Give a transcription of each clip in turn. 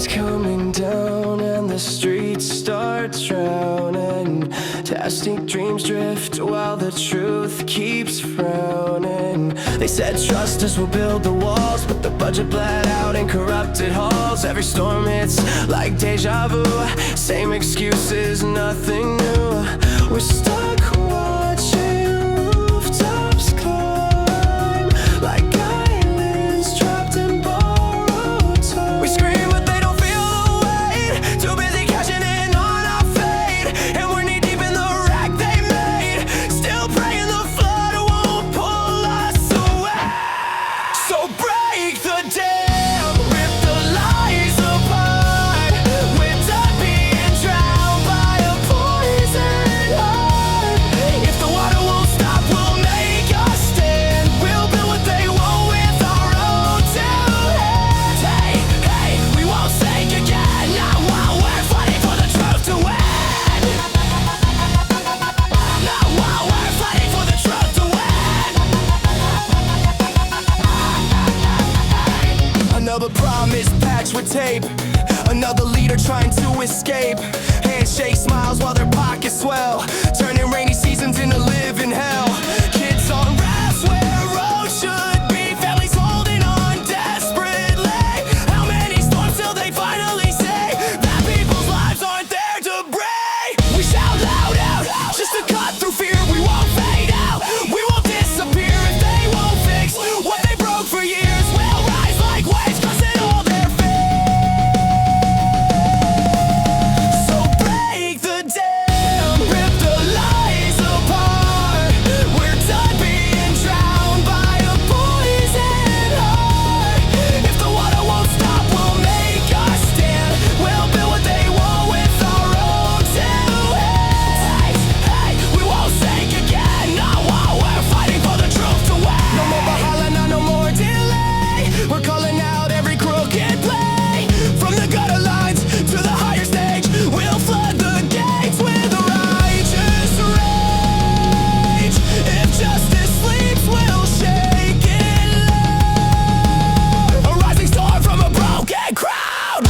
rain's coming down and the streets start drowning. Fantastic dreams drift while the truth keeps frowning. They said trust us, we'll build the walls, but the budget bled out in corrupted halls. Every storm hits like deja vu, same excuses, nothing new. We're stuck watching rooftops climb like islands trapped in borrowed time. We scream but they don't feel the weight, too busy cashing in on our fate. And we're knee deep in the wreck they made, still praying the flood won't pull us away. So break the dam, rip the lies apart. We're done being drowned by a poison heart. If the water won't stop, we'll make a stand. We'll build what they want with our own two hands. Hey, hey, we won't sink again, not while we're fighting for the truth to win. Not while we're fighting for the truth to win. Another promise patched with tape, another leader trying to escape. Handshake smiles while their pockets swell, turning rainy seasons into living hell. Kids on rafts where roads should be, families holding on desperately. How many storms till they finally say that people's lives aren't there to break? We shout loud out just to cut through fear. We won't fade out, we won't disappear if they won't fix what they broke for years. We'll rise like waves, crossing all their fears. So break the dam, rip the lies apart. We're done being drowned by a poison heart. If the water won't stop, we'll make our stand. We'll build what they want with our own two hands. Hey, we won't sink again, not while we're fighting for the truth to win. No more Valhalla, no more delay. We're calling out every crooked play. From the gutter lines to the higher stage, we'll flood the gates with righteous rage. If justice sleeps, we'll shake it loud. A rising storm from a broken crowd.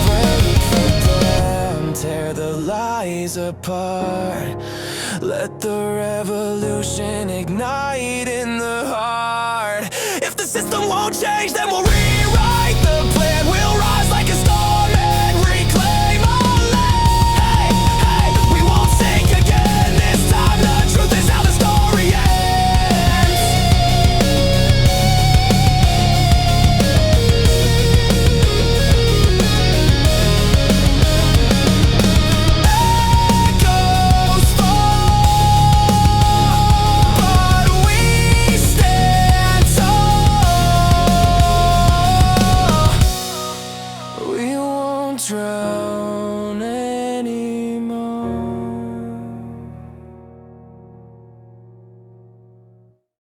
Break the dam, tear the lies apart. Let the revolution ignite in the heart. If the system won't change, then we'll